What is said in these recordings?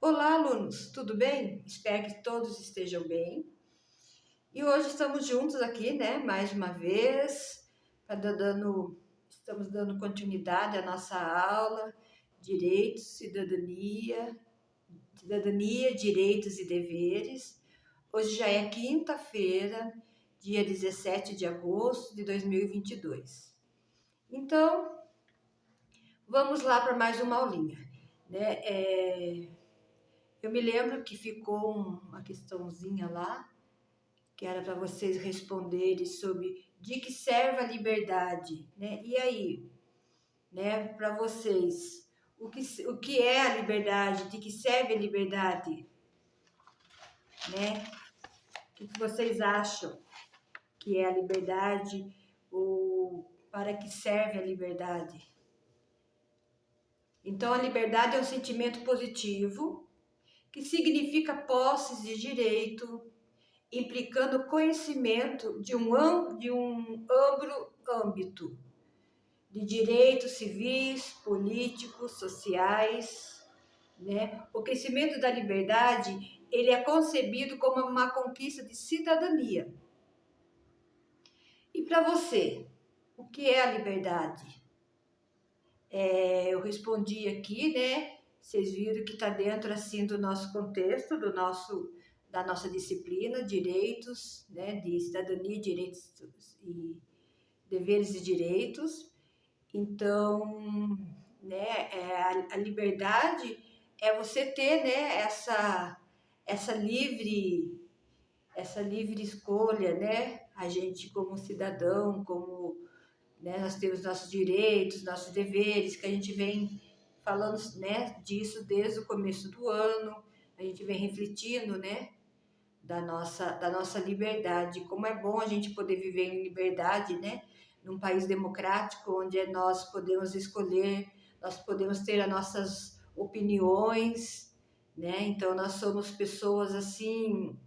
Olá, alunos, tudo bem? Espero que todos estejam bem. E hoje estamos juntos aqui, né? Mais uma vez, estamos dando continuidade à nossa aula, cidadania, direitos e deveres. Hoje já é quinta-feira, dia 17 de agosto de 2022. Então, vamos lá para mais uma aulinha, né? Eu me lembro que ficou uma questãozinha lá, que era para vocês responderem sobre de que serve a liberdade, né? E aí, né, para vocês, o que é a liberdade? De que serve a liberdade, né? O que vocês acham que é a liberdade ou para que serve a liberdade? Então, a liberdade é um sentimento positivo que significa posses de direito, implicando conhecimento de um amplo âmbito de direitos civis, políticos, sociais, né? O crescimento da liberdade, ele é concebido como uma conquista de cidadania. E para você, o que é a liberdade? Eu respondi aqui, né? Vocês viram que está dentro assim do nosso contexto, da nossa disciplina, direitos, né? De cidadania, direitos e deveres e direitos. Então, né? A liberdade é você ter, né? Essa livre escolha, né? A gente como cidadão, né, nós temos nossos direitos, nossos deveres, que a gente vem falando, né, disso desde o começo do ano, a gente vem refletindo, né, da nossa liberdade, como é bom a gente poder viver em liberdade, né, num país democrático, onde nós podemos escolher, nós podemos ter as nossas opiniões, né, então nós somos pessoas assim,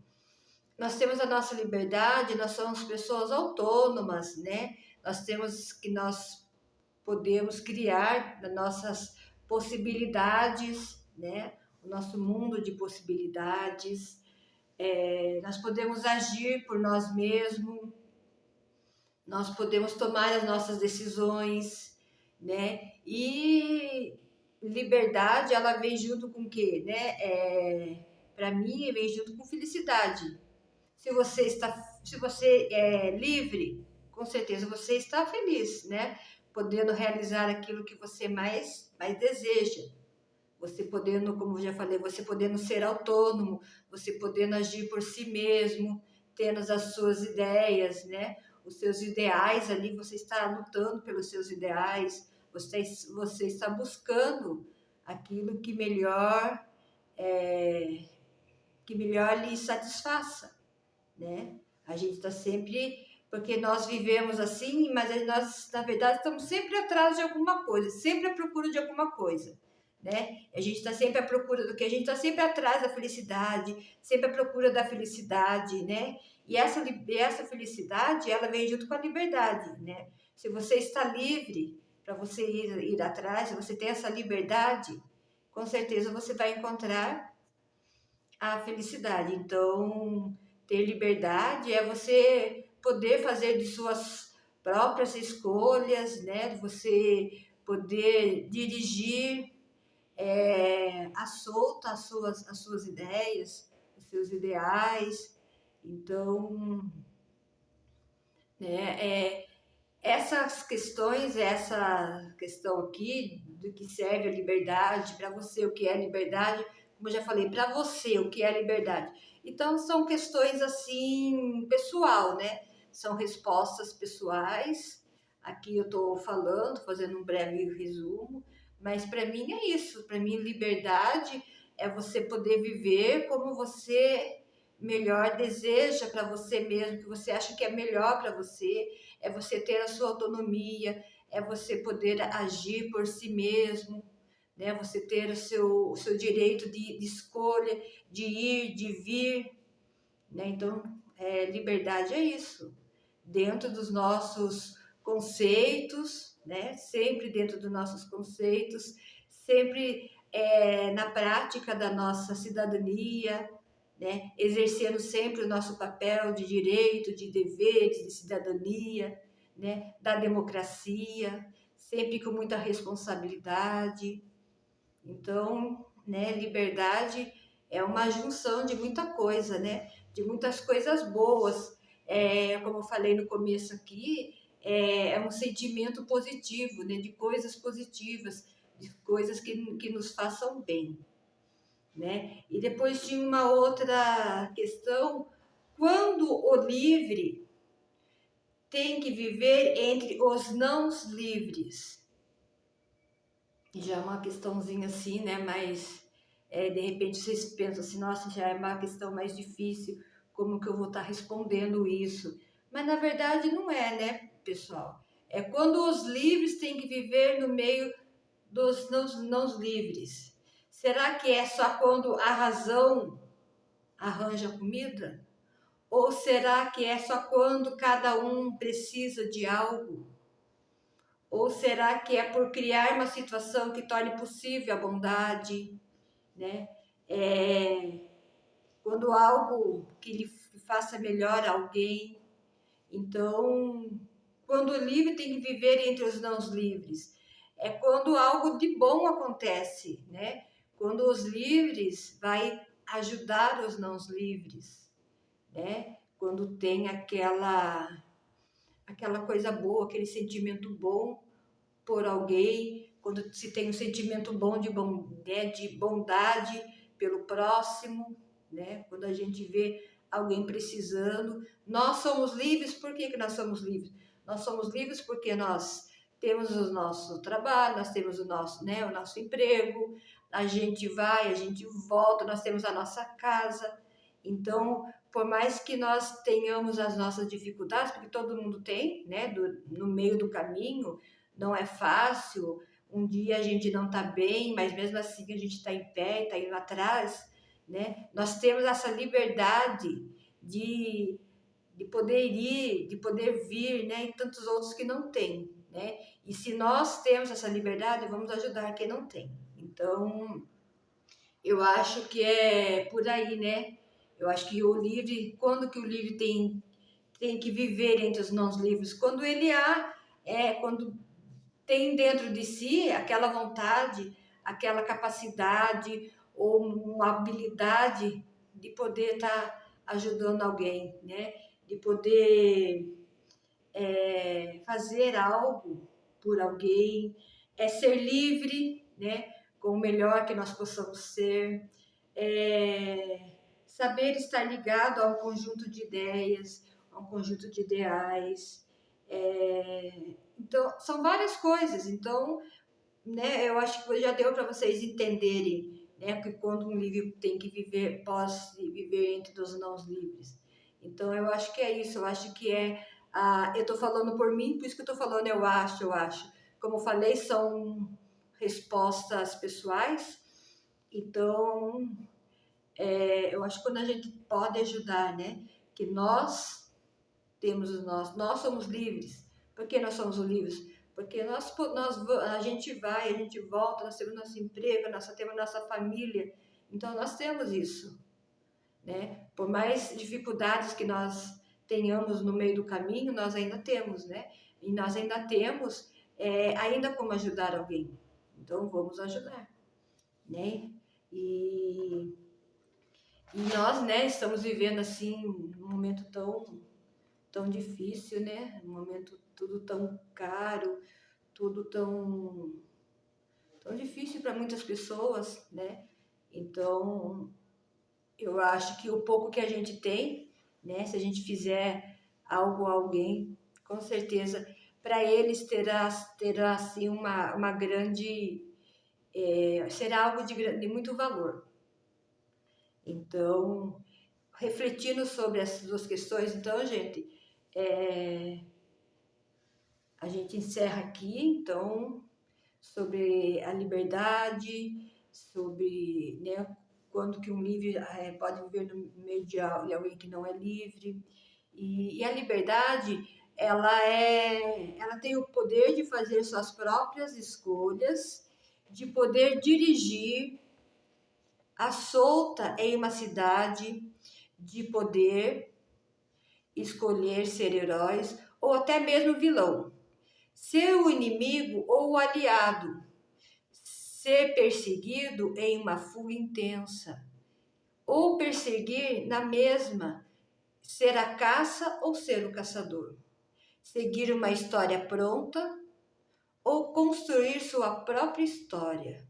nós temos a nossa liberdade, nós somos pessoas autônomas, né, nós podemos criar as nossas possibilidades, né? O nosso mundo de possibilidades. Nós podemos agir por nós mesmos, nós podemos tomar as nossas decisões, né? E liberdade, ela vem junto com o quê, né? Para mim, vem junto com felicidade. Se você é livre, com certeza você está feliz, né? Podendo realizar aquilo que você mais deseja. Você podendo, como eu já falei, você podendo ser autônomo, você podendo agir por si mesmo, tendo as suas ideias, né? Os seus ideais ali, você está lutando pelos seus ideais, você está buscando aquilo que melhor lhe satisfaça, né? A gente está sempre, porque nós vivemos assim, mas nós, na verdade, estamos sempre atrás de alguma coisa, sempre à procura de alguma coisa, né? A gente está sempre à procura do que? A gente está sempre atrás da felicidade, sempre à procura da felicidade, né? E essa felicidade, ela vem junto com a liberdade, né? Se você está livre para você ir atrás, se você tem essa liberdade, com certeza você vai encontrar a felicidade. Então, ter liberdade é você poder fazer de suas próprias escolhas, né? Você poder dirigir à solta as suas ideias, os seus ideais. Então, né, essa questão aqui do que serve a liberdade, para você o que é liberdade, como eu já falei, para você o que é liberdade. Então são questões assim, pessoal, né? São respostas pessoais. Aqui eu estou falando, fazendo um breve resumo, mas para mim é isso. Para mim, liberdade é você poder viver como você melhor deseja para você mesmo, que você acha que é melhor para você, é você ter a sua autonomia, é você poder agir por si mesmo, né? Você ter o seu direito de escolha, de ir, de vir, né? Então, liberdade é isso, dentro dos nossos conceitos, né? Sempre dentro dos nossos conceitos, sempre na prática da nossa cidadania, né? Exercendo sempre o nosso papel de direito, de deveres, de cidadania, né? Da democracia, sempre com muita responsabilidade. Então, né, liberdade é uma junção de muita coisa, né? De muitas coisas boas. Como eu falei no começo aqui, é um sentimento positivo, né? De coisas positivas, de coisas que nos façam bem, né? E depois tinha uma outra questão, quando o livre tem que viver entre os não livres. Já é uma questãozinha assim, né? Mas de repente vocês pensam assim, nossa, já é uma questão mais difícil, como que eu vou estar respondendo isso? Mas na verdade não é, né, pessoal? É quando os livres têm que viver no meio dos não livres. Será que é só quando a razão arranja comida? Ou será que é só quando cada um precisa de algo? Ou será que é por criar uma situação que torne possível a bondade, né? É, quando algo que lhe faça melhor a alguém. Então, quando o livre tem que viver entre os não livres, é quando algo de bom acontece, né? Quando os livres vai ajudar os não livres, né? Quando tem aquela coisa boa, aquele sentimento bom por alguém, quando se tem um sentimento bom de bondade pelo próximo, né? Quando a gente vê alguém precisando, nós somos livres. Por que nós somos livres? Nós somos livres porque nós temos o nosso trabalho, nós temos o nosso, né, o nosso emprego, a gente vai, a gente volta, nós temos a nossa casa. Então, por mais que nós tenhamos as nossas dificuldades, porque todo mundo tem, né, no meio do caminho, não é fácil. Um dia a gente não está bem, mas mesmo assim a gente está em pé, está indo atrás, né? Nós temos essa liberdade de, de poder ir, de poder vir, né? E tantos outros que não têm, né? E se nós temos essa liberdade, vamos ajudar quem não tem. Então, eu acho que é por aí, né? Eu acho que o livre, quando que o livre tem que viver entre os não livres? Quando ele quando tem dentro de si aquela vontade, aquela capacidade ou uma habilidade de poder estar ajudando alguém, né? De poder fazer algo por alguém, é ser livre, né? Com o melhor que nós possamos ser, saber estar ligado a um conjunto de ideias, a um conjunto de ideais. Então, são várias coisas. Então, né, eu acho que já deu para vocês entenderem, né, que quando um livre tem que viver, pode viver entre os não livres. Então, eu acho que é isso. Eu acho que eu estou falando por mim, por isso que eu estou falando eu acho. Como eu falei, são respostas pessoais. Então, eu acho que quando a gente pode ajudar, né, que temos nós somos livres. Por que nós somos livres? Porque a gente vai, a gente volta, nós temos nosso emprego, nós temos nossa família. Então, nós temos isso, né? Por mais dificuldades que nós tenhamos no meio do caminho, nós ainda temos, né? E nós ainda temos ainda como ajudar alguém. Então, vamos ajudar, né? E, e nós, né, estamos vivendo, assim, um momento tão difícil, né? Um momento tudo tão caro, tudo tão difícil para muitas pessoas, né? Então, eu acho que o pouco que a gente tem, né? Se a gente fizer algo a alguém, com certeza, para eles terá assim uma grande, será algo de muito valor. Então, refletindo sobre essas duas questões, então, gente, a gente encerra aqui, então, sobre a liberdade, sobre, né, quando que um livre pode viver no meio de alguém que não é livre. E a liberdade, ela tem o poder de fazer suas próprias escolhas, de poder dirigir à solta em uma cidade, de poder escolher ser heróis ou até mesmo vilão, ser o inimigo ou o aliado, ser perseguido em uma fuga intensa, ou perseguir na mesma, ser a caça ou ser o caçador, seguir uma história pronta ou construir sua própria história,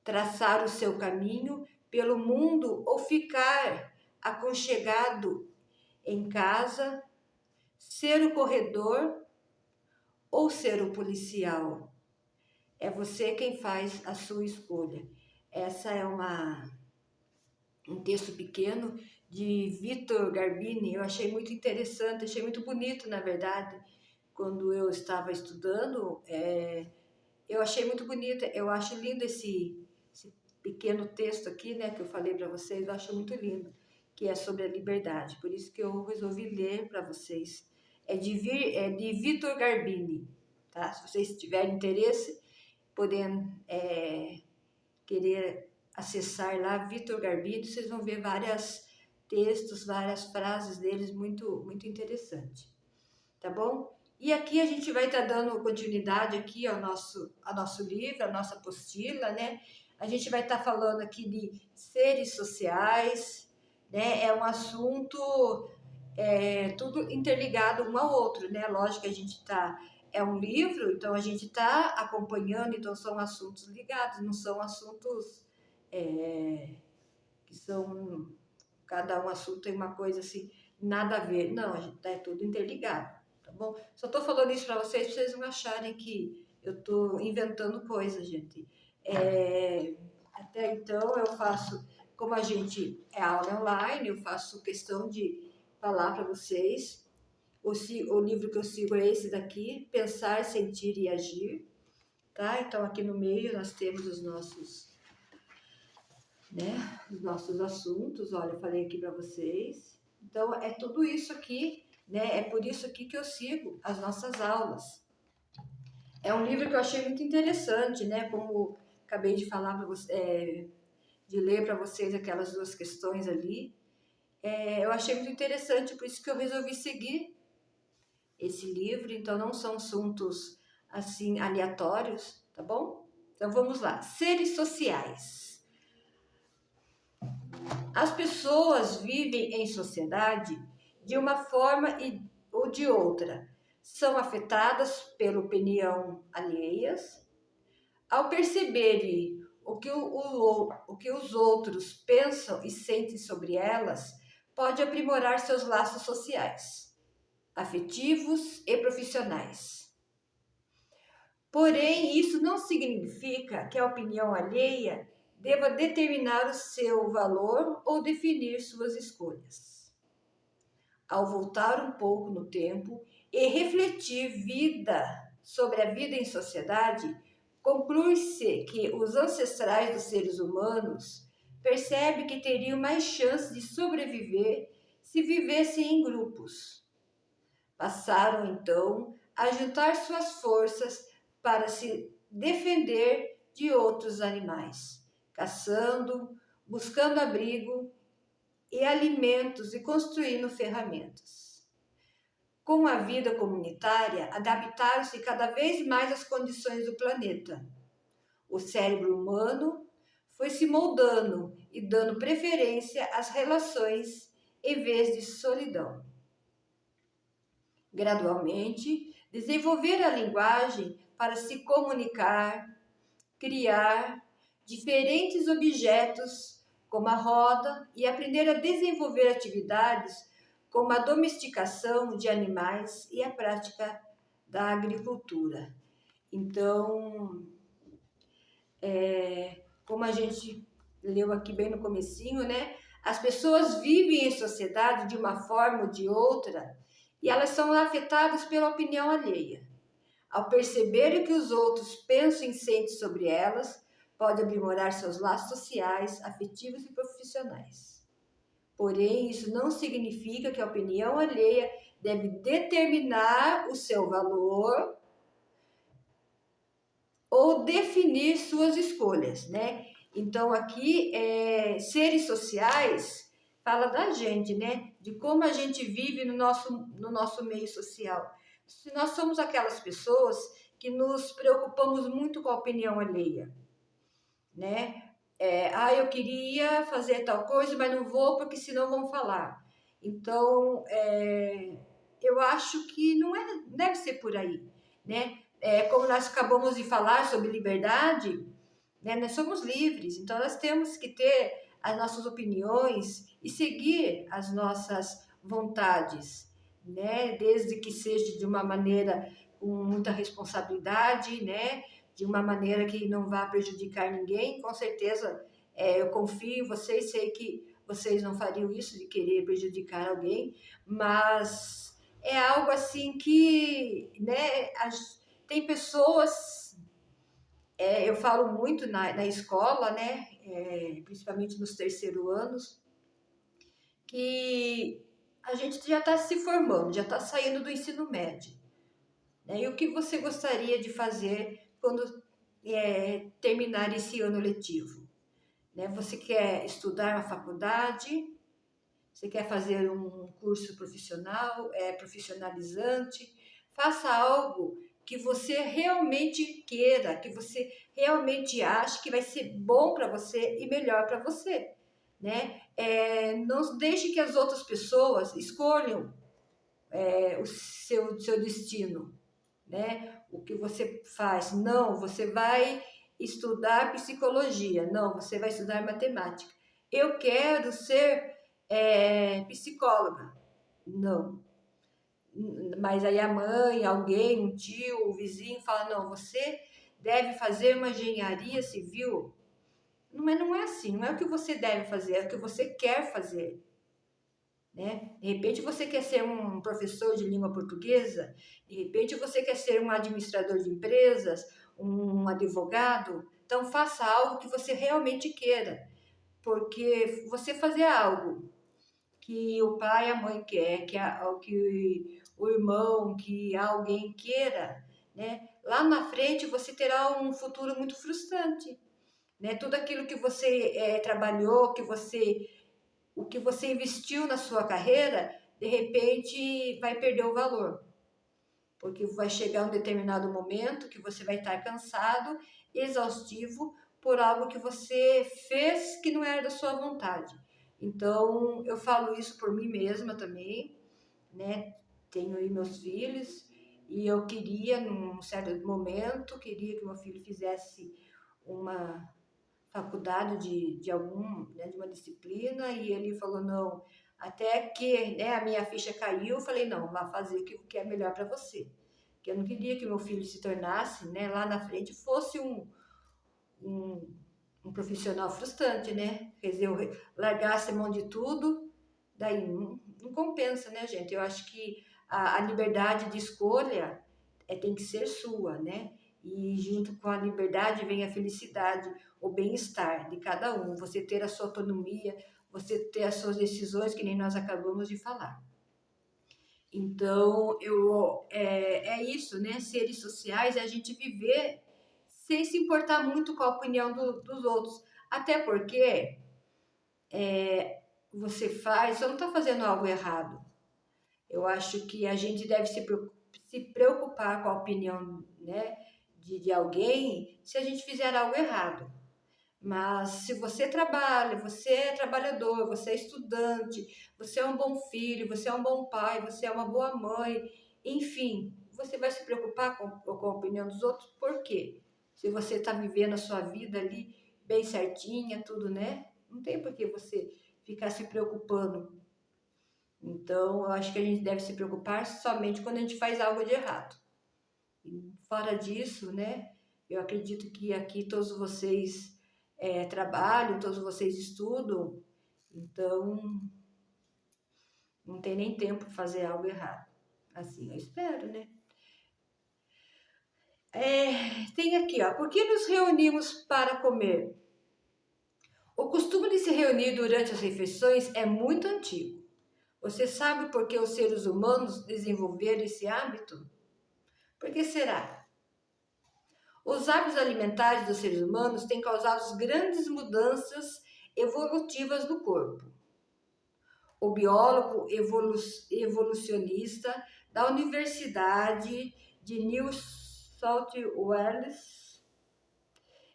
traçar o seu caminho pelo mundo ou ficar aconchegado em casa, ser o corredor ou ser o policial. É você quem faz a sua escolha. Essa é um texto pequeno de Vitor Garbini. Eu achei muito interessante, achei muito bonito, na verdade, quando eu estava estudando. Eu achei muito bonito, eu acho lindo esse pequeno texto aqui, né, que eu falei para vocês, eu acho muito lindo, que é sobre a liberdade. Por isso que eu resolvi ler para vocês. É de Vitor Garbini, tá? Se vocês tiverem interesse, podem querer acessar lá Vitor Garbini, vocês vão ver vários textos, várias frases deles muito interessantes, tá bom? E aqui a gente vai estar dando continuidade aqui ao nosso livro, a nossa apostila, né? A gente vai estar falando aqui de seres sociais, né? É um assunto tudo interligado um ao outro, né? Lógico que a gente é um livro, então a gente está acompanhando, então são assuntos ligados, não são assuntos que são, cada um assunto tem uma coisa assim, nada a ver. Não, a gente é tudo interligado, tá bom? Só tô falando isso para vocês não acharem que eu tô inventando coisa, gente. Até então eu faço, como a gente é aula online, eu faço questão de falar para vocês. O livro que eu sigo é esse daqui, Pensar, Sentir e Agir, tá? Então aqui no meio nós temos os nossos assuntos. Olha, eu falei aqui para vocês. Então é tudo isso aqui, né? É por isso aqui que eu sigo as nossas aulas. É um livro que eu achei muito interessante, né? Como acabei de falar para você, de ler para vocês aquelas duas questões ali. Eu achei muito interessante, por isso que eu resolvi seguir esse livro. Então não são assuntos assim aleatórios, tá bom? Então vamos lá. Seres sociais. As pessoas vivem em sociedade de uma forma ou de outra. São afetadas pela opinião alheias. Ao perceberem o que os outros pensam e sentem sobre elas, pode aprimorar seus laços sociais, afetivos e profissionais. Porém, isso não significa que a opinião alheia deva determinar o seu valor ou definir suas escolhas. Ao voltar um pouco no tempo e refletir sobre a vida em sociedade, conclui-se que os ancestrais dos seres humanos percebem que teriam mais chance de sobreviver se vivessem em grupos. Passaram então a juntar suas forças para se defender de outros animais, caçando, buscando abrigo e alimentos e construindo ferramentas. Com a vida comunitária, adaptaram-se cada vez mais às condições do planeta. O cérebro humano foi se moldando e dando preferência às relações em vez de solidão. Gradualmente, desenvolver a linguagem para se comunicar, criar diferentes objetos, como a roda, e aprender a desenvolver atividades como a domesticação de animais e a prática da agricultura. Então, como a gente leu aqui bem no comecinho, né? As pessoas vivem em sociedade de uma forma ou de outra e elas são afetadas pela opinião alheia. Ao perceber o que os outros pensam e sentem sobre elas, pode aprimorar seus laços sociais, afetivos e profissionais. Porém, isso não significa que a opinião alheia deve determinar o seu valor ou definir suas escolhas, né? Então, aqui, seres sociais fala da gente, né? De como a gente vive no nosso meio social. Se nós somos aquelas pessoas que nos preocupamos muito com a opinião alheia, né? Eu queria fazer tal coisa, mas não vou porque senão vão falar. Então, eu acho que não deve ser por aí, né? Como nós acabamos de falar sobre liberdade, né? Nós somos livres, então nós temos que ter as nossas opiniões e seguir as nossas vontades, né? Desde que seja de uma maneira com muita responsabilidade, né? De uma maneira que não vá prejudicar ninguém. Com certeza, eu confio em vocês, sei que vocês não fariam isso de querer prejudicar alguém, mas é algo assim que, né? Tem pessoas, eu falo muito na escola, né? Principalmente nos terceiros anos, que a gente já está se formando, já está saindo do ensino médio, né? E o que você gostaria de fazer quando terminar esse ano letivo? Né? Você quer estudar na faculdade? Você quer fazer um curso profissional, profissionalizante? Faça algo que você realmente queira, que você realmente ache que vai ser bom para você e melhor para você, né? Não deixe que as outras pessoas escolham o seu destino, né? O que você faz? Não, você vai estudar psicologia. Não, você vai estudar matemática. Eu quero ser psicóloga. Não. Mas aí a mãe, alguém, um tio, um vizinho fala, não, você deve fazer uma engenharia civil. Mas não é assim, não é o que você deve fazer, é o que você quer fazer. Né? De repente você quer ser um professor de língua portuguesa, de repente você quer ser um administrador de empresas, um advogado. Então faça algo que você realmente queira, porque você fazer algo que o pai e a mãe quer, que o irmão, que alguém queira, né? Lá na frente você terá um futuro muito frustrante, né? Tudo aquilo que você trabalhou, o que você investiu na sua carreira, de repente vai perder o valor, porque vai chegar um determinado momento que você vai estar cansado, exaustivo, por algo que você fez que não era da sua vontade. Então, eu falo isso por mim mesma também, né? Tenho aí meus filhos e eu queria, num certo momento, queria que meu filho fizesse uma faculdade de uma disciplina, e ele falou, não, até que, né, a minha ficha caiu, eu falei, não, vá fazer o que é melhor para você. Porque eu não queria que meu filho se tornasse, né, lá na frente, fosse um, um profissional frustrante, né? Quer dizer, eu largasse a mão de tudo, daí não compensa, né, gente? Eu acho que a liberdade de escolha tem que ser sua, né? E junto com a liberdade vem a felicidade, o bem-estar de cada um. Você ter a sua autonomia, você ter as suas decisões, que nem nós acabamos de falar. Então, é isso, né? Seres sociais é a gente viver sem se importar muito com a opinião dos outros. Até porque você não está fazendo algo errado. Eu acho que a gente deve se preocupar com a opinião, né, de alguém se a gente fizer algo errado. Mas se você trabalha, você é trabalhador, você é estudante, você é um bom filho, você é um bom pai, você é uma boa mãe, enfim, você vai se preocupar com a opinião dos outros, por quê? Se você está vivendo a sua vida ali bem certinha, tudo, né? Não tem por que você ficar se preocupando. Então, eu acho que a gente deve se preocupar somente quando a gente faz algo de errado. E fora disso, né? Eu acredito que aqui todos vocês trabalham, todos vocês estudam, então não tem nem tempo para fazer algo errado. Assim, eu espero, né? Tem aqui, ó, por que nos reunimos para comer? O costume de se reunir durante as refeições é muito antigo. Você sabe por que os seres humanos desenvolveram esse hábito? Por que será? Os hábitos alimentares dos seres humanos têm causado grandes mudanças evolutivas no corpo. O biólogo evolucionista da Universidade de New South Wales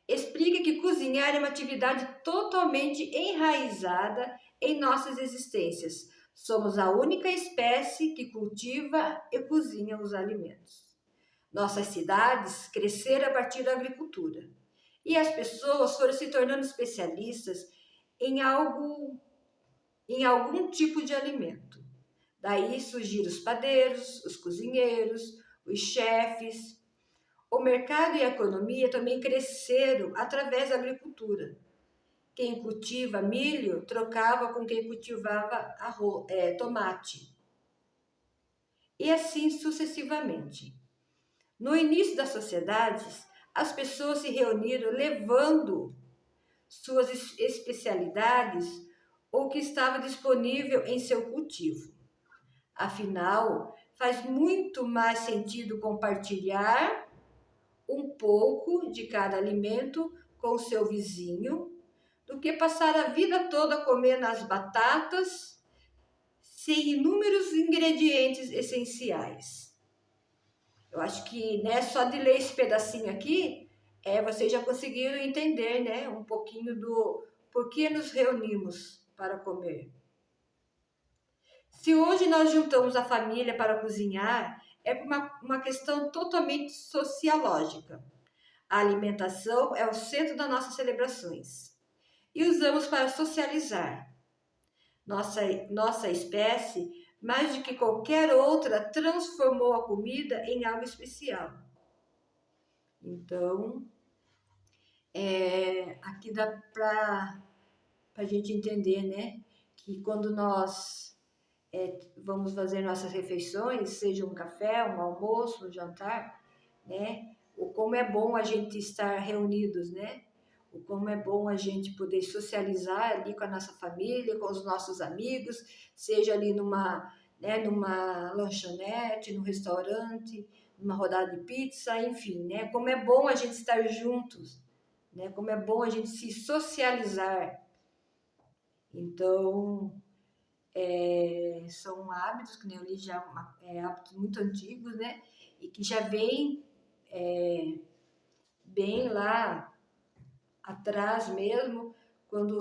explica que cozinhar é uma atividade totalmente enraizada em nossas existências. Somos a única espécie que cultiva e cozinha os alimentos. Nossas cidades cresceram a partir da agricultura e as pessoas foram se tornando especialistas em algum tipo de alimento. Daí surgiram os padeiros, os cozinheiros, os chefes. O mercado e a economia também cresceram através da agricultura. Quem cultiva milho trocava com quem cultivava tomate. E assim sucessivamente. No início das sociedades, as pessoas se reuniram levando suas especialidades ou que estava disponível em seu cultivo. Afinal, faz muito mais sentido compartilhar um pouco de cada alimento com o seu vizinho do que passar a vida toda comendo as batatas sem inúmeros ingredientes essenciais. Eu acho que, né, só de ler esse pedacinho aqui, vocês já conseguiram entender, né, um pouquinho do porquê nos reunimos para comer. Se hoje nós juntamos a família para cozinhar, é uma questão totalmente sociológica. A alimentação é o centro das nossas celebrações e usamos para socializar. Nossa espécie, mais do que qualquer outra, transformou a comida em algo especial. Então, aqui dá para a gente entender, né, que quando nós vamos fazer nossas refeições, seja um café, um almoço, um jantar, né, o como é bom a gente estar reunidos, né, o como é bom a gente poder socializar ali com a nossa família, com os nossos amigos, seja ali numa lanchonete, num restaurante, numa rodada de pizza, enfim, né? Como é bom a gente estar juntos, né? Como é bom a gente se socializar. Então, são hábitos, que nem eu li já, hábitos muito antigos, né? E que já vem bem lá atrás mesmo, quando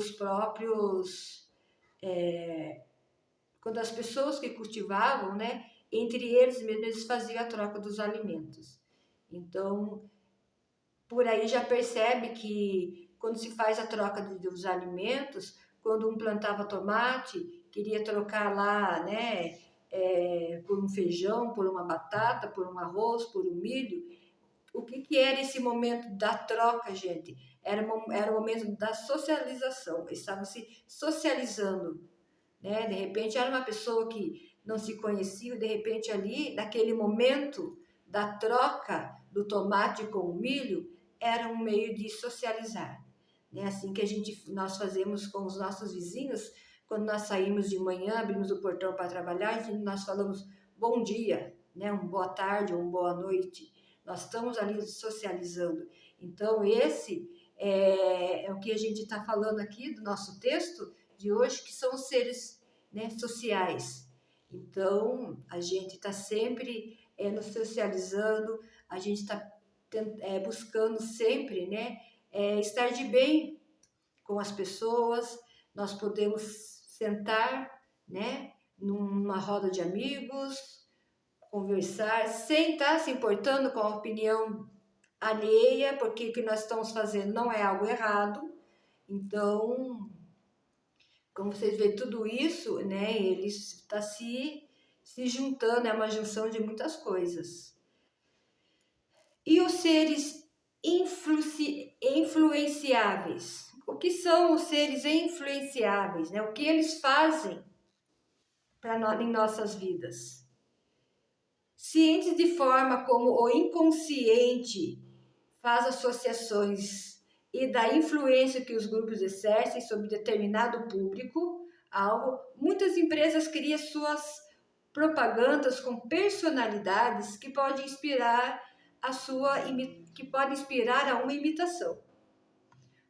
quando as pessoas que cultivavam, né, entre eles mesmos, eles faziam a troca dos alimentos. Então, por aí já percebe que quando se faz a troca dos alimentos, quando um plantava tomate, queria trocar lá, né, por um feijão, por uma batata, por um arroz, por um milho. O que era esse momento da troca, gente? Era o momento da socialização. Eles estavam se socializando, né? De repente era uma pessoa que não se conhecia, de repente ali, naquele momento da troca do tomate com o milho, era um meio de socializar. Né? Assim que nós fazemos com os nossos vizinhos, quando nós saímos de manhã, abrimos o portão para trabalhar, nós falamos bom dia, né? Um boa tarde ou uma boa noite. Nós estamos ali socializando. Então, esse é o que a gente está falando aqui do nosso texto de hoje, que são os seres, né, sociais. Então, a gente está sempre nos socializando, a gente está buscando sempre, né, estar de bem com as pessoas. Nós podemos sentar, né, numa roda de amigos, conversar, sem estar se importando com a opinião alheia, porque o que nós estamos fazendo não é algo errado. Então, como vocês veem, tudo isso, né, ele está se juntando, é uma junção de muitas coisas. E os seres influenciáveis? O que são os seres influenciáveis? Né? O que eles fazem em nossas vidas? Cientes de forma como o inconsciente faz associações e da influência que os grupos exercem sobre determinado público-alvo, muitas empresas criam suas propagandas com personalidades que podem inspirar a sua que podem inspirar a uma imitação,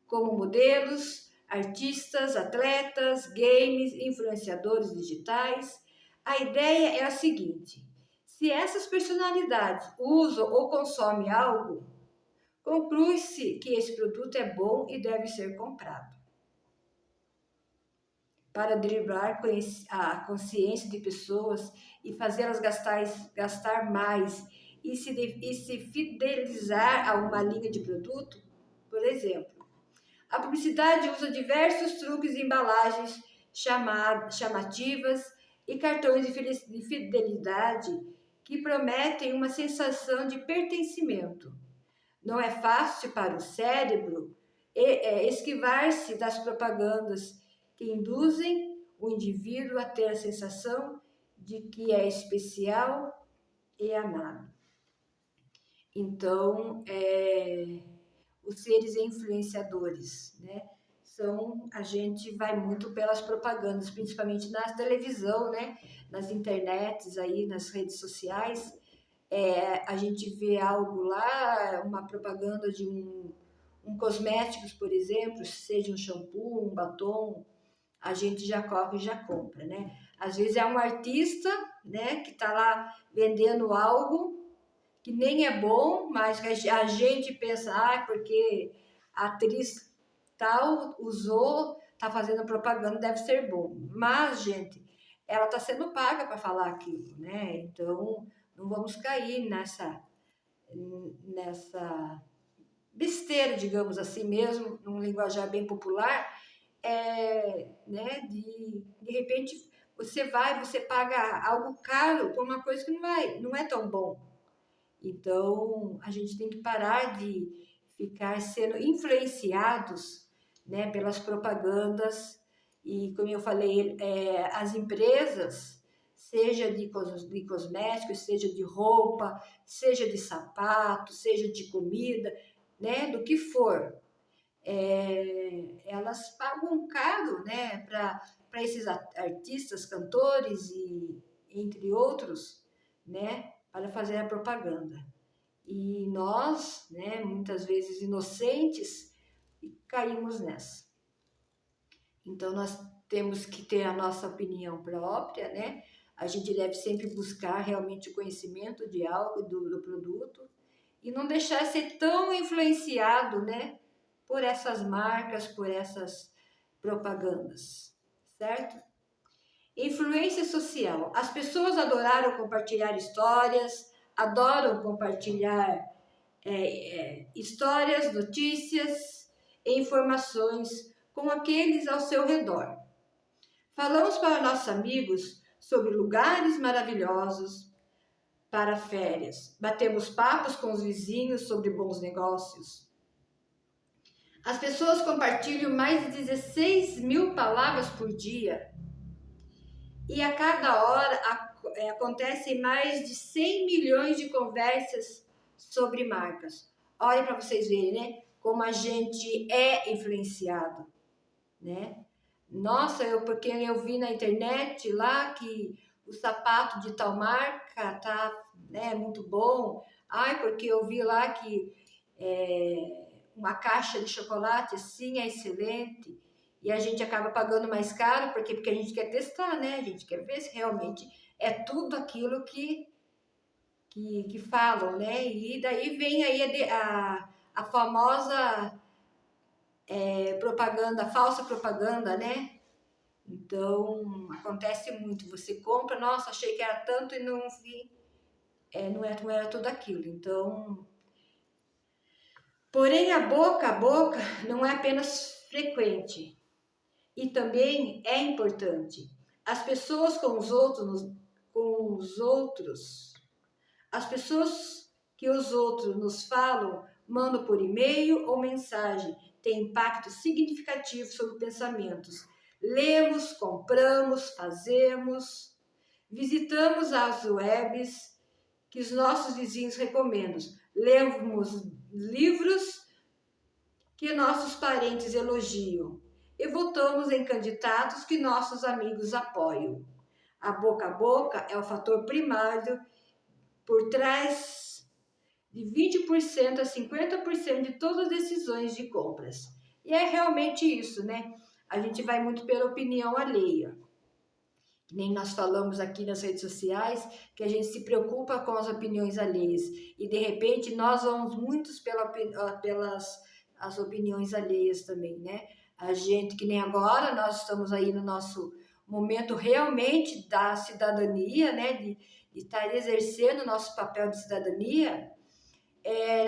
como modelos, artistas, atletas, games, influenciadores digitais. A ideia é a seguinte: se essas personalidades usam ou consomem algo, conclui-se que esse produto é bom e deve ser comprado. Para driblar a consciência de pessoas e fazê-las gastar mais e se fidelizar a uma linha de produto, por exemplo, a publicidade usa diversos truques e embalagens chamativas e cartões de fidelidade que prometem uma sensação de pertencimento. Não é fácil para o cérebro esquivar-se das propagandas que induzem o indivíduo a ter a sensação de que é especial e amado. Então, os seres influenciadores, né? A gente vai muito pelas propagandas, principalmente na televisão, né? Nas internets, aí, nas redes sociais. A gente vê algo lá, uma propaganda de um cosméticos, por exemplo, seja um shampoo, um batom, a gente já corre e já compra, né? Às vezes é um artista, né, que está lá vendendo algo que nem é bom, mas a gente pensa, porque a atriz tal usou, está fazendo propaganda, deve ser bom. Mas, gente, ela está sendo paga para falar aquilo, né? Então, não vamos cair nessa besteira, digamos assim mesmo, num linguajar bem popular, né? De repente, você paga algo caro por uma coisa que não é tão bom. Então, a gente tem que parar de ficar sendo influenciados, né, pelas propagandas e, como eu falei, as empresas, seja de cosméticos, seja de roupa, seja de sapato, seja de comida, né, do que for, elas pagam caro, né, para esses artistas, cantores e entre outros, né, para fazer a propaganda. E nós, né, muitas vezes inocentes, caímos nessa. Então, nós temos que ter a nossa opinião própria, né? A gente deve sempre buscar realmente o conhecimento de algo, do produto, e não deixar ser tão influenciado, né, por essas marcas, por essas propagandas, certo? Influência social. As pessoas adoram compartilhar histórias, adoram compartilhar histórias, notícias e informações com aqueles ao seu redor. Falamos para nossos amigos sobre lugares maravilhosos para férias. Batemos papos com os vizinhos sobre bons negócios. As pessoas compartilham mais de 16 mil palavras por dia. E a cada hora acontecem mais de 100 milhões de conversas sobre marcas. Olha para vocês verem, né? Como a gente é influenciado, né? Nossa, porque eu vi na internet lá que o sapato de tal marca tá, né, muito bom. Porque eu vi lá que uma caixa de chocolate assim é excelente. E a gente acaba pagando mais caro, porque a gente quer testar, né? A gente quer ver se realmente é tudo aquilo que falam, né? E daí vem aí a famosa propaganda, falsa propaganda, né? Então, acontece muito. Você compra, nossa, achei que era tanto e não vi, não era tudo aquilo. Então, porém, a boca não é apenas frequente, e também é importante. As pessoas as pessoas que os outros nos falam, mandam por e-mail ou mensagem, têm impacto significativo sobre pensamentos. Lemos, compramos, fazemos, visitamos as webs que os nossos vizinhos recomendam, lemos livros que nossos parentes elogiam e votamos em candidatos que nossos amigos apoiam. A boca é o fator primário por trás de 20% a 50% de todas as decisões de compras. E é realmente isso, né? A gente vai muito pela opinião alheia. Que nem nós falamos aqui nas redes sociais, que a gente se preocupa com as opiniões alheias. E de repente nós vamos muitos pelas as opiniões alheias também, né? A gente, que nem agora, nós estamos aí no nosso momento realmente da cidadania, né? De estar exercendo o nosso papel de cidadania.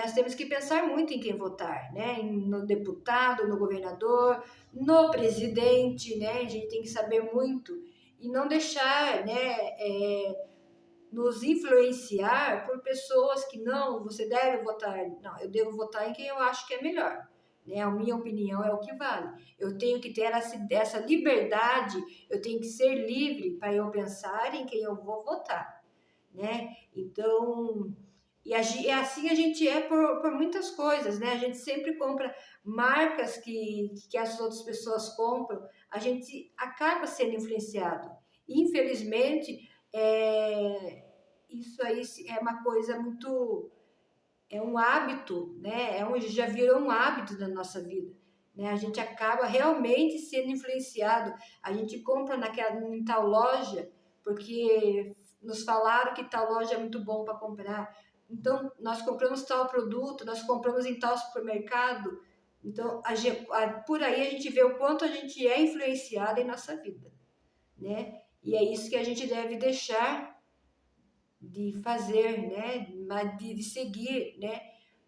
Nós temos que pensar muito em quem votar, né? No deputado, no governador, no presidente, né? A gente tem que saber muito e não deixar, né, nos influenciar por pessoas que não, você deve votar, não, eu devo votar em quem eu acho que é melhor. Né? A minha opinião é o que vale. Eu tenho que ter essa liberdade, eu tenho que ser livre para eu pensar em quem eu vou votar. Né? Então, assim a gente é por muitas coisas, né? A gente sempre compra marcas que as outras pessoas compram, a gente acaba sendo influenciado. Infelizmente, isso aí é uma coisa muito, é um hábito, né? Já virou um hábito da nossa vida. Né? A gente acaba realmente sendo influenciado. A gente compra em tal loja porque nos falaram que tal loja é muito bom para comprar. Então, nós compramos tal produto, nós compramos em tal supermercado. Então, por aí a gente vê o quanto a gente é influenciado em nossa vida, né? E é isso que a gente deve deixar de fazer, né? De seguir, né?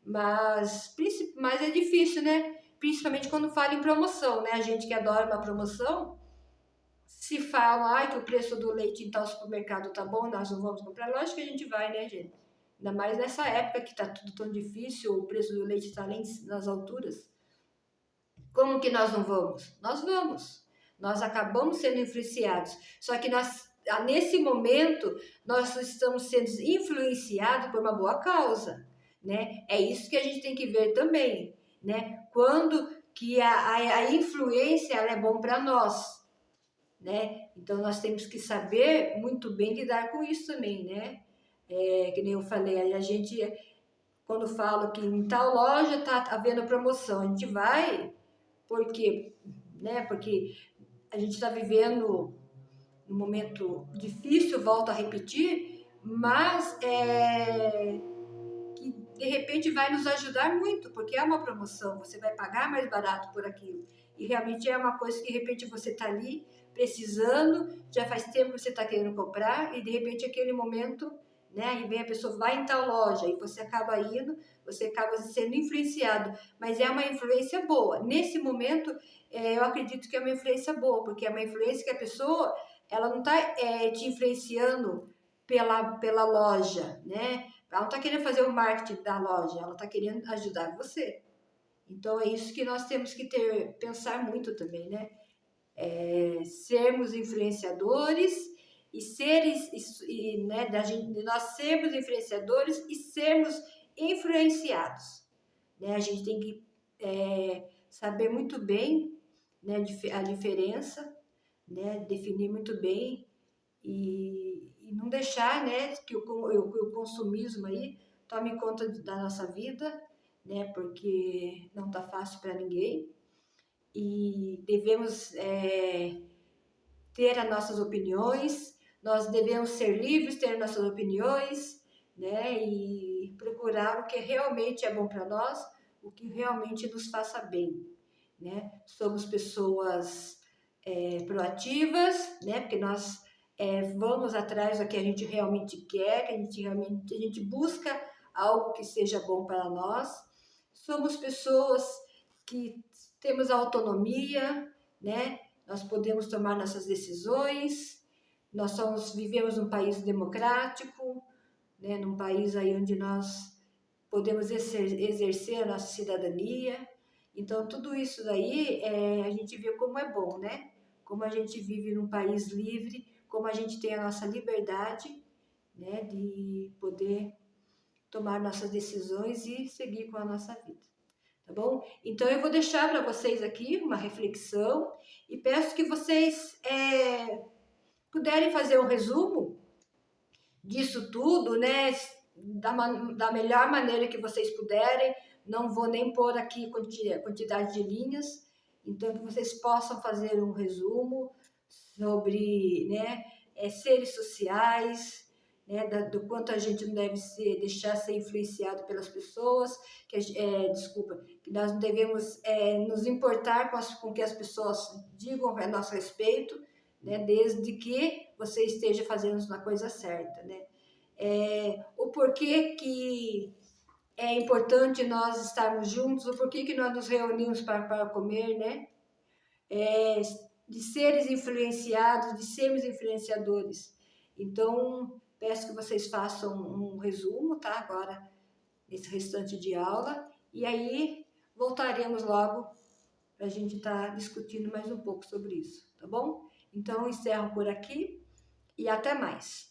Mas é difícil, né? Principalmente quando fala em promoção, né? A gente que adora uma promoção, se fala que o preço do leite em tal supermercado tá bom, nós não vamos comprar, lógico que a gente vai, né, gente? Ainda mais nessa época que tá tudo tão difícil, o preço do leite tá lá nas alturas. Como que nós não vamos? Nós vamos. Nós acabamos sendo influenciados. Só que nesse momento, nós estamos sendo influenciados por uma boa causa, né? É isso que a gente tem que ver também, né? Quando que a influência ela é bom para nós, né? Então, nós temos que saber muito bem lidar com isso também, né? Que nem eu falei, a gente, quando falo que em tal loja tá havendo promoção, a gente vai, por quê? Né? Porque a gente está vivendo um momento difícil, volto a repetir, mas que de repente vai nos ajudar muito, porque é uma promoção, você vai pagar mais barato por aquilo. E realmente é uma coisa que de repente você está ali precisando, já faz tempo que você está querendo comprar, e de repente aquele momento, né? E vem a pessoa, vai em tal loja, e você acaba indo, você acaba sendo influenciado, mas é uma influência boa. Nesse momento, eu acredito que é uma influência boa, porque é uma influência que a pessoa, ela não está te influenciando pela loja, né? Ela não está querendo fazer o marketing da loja, ela está querendo ajudar você. Então é isso que nós temos que pensar muito também, né? Sermos influenciadores né, de nós sermos influenciadores e sermos influenciados. Né? A gente tem que saber muito bem, né, a diferença, né, definir muito bem e não deixar, né, que o consumismo aí tome conta da nossa vida, né, porque não está fácil para ninguém e devemos ter as nossas opiniões, nós devemos ser livres, ter nossas opiniões, né, e procurar o que realmente é bom para nós, o que realmente nos faça bem, né? Somos pessoas proativas, né, porque nós vamos atrás do que a gente realmente quer, que a gente busca algo que seja bom para nós. Somos pessoas que temos autonomia, né? Nós podemos tomar nossas decisões. Vivemos num país democrático, né? Num país aí onde nós podemos exercer a nossa cidadania. Então, tudo isso daí a gente vê como é bom, né? Como a gente vive num país livre, como a gente tem a nossa liberdade, né, de poder tomar nossas decisões e seguir com a nossa vida. Tá bom? Então, eu vou deixar para vocês aqui uma reflexão e peço que vocês puderem fazer um resumo disso tudo, né? da melhor maneira que vocês puderem. Não vou nem pôr aqui quantidade de linhas, então que vocês possam fazer um resumo sobre, né, seres sociais, né, do quanto a gente não deve deixar ser influenciado pelas pessoas, que nós não devemos nos importar com o que as pessoas digam a nosso respeito, né, desde que você esteja fazendo a coisa certa, né? O porquê que é importante nós estarmos juntos, o porquê que nós nos reunimos para comer, né? De seres influenciados, de sermos influenciadores. Então, peço que vocês façam um resumo, tá? Agora, nesse restante de aula, e aí voltaremos logo para a gente estar discutindo mais um pouco sobre isso, tá bom? Então, encerro por aqui e até mais.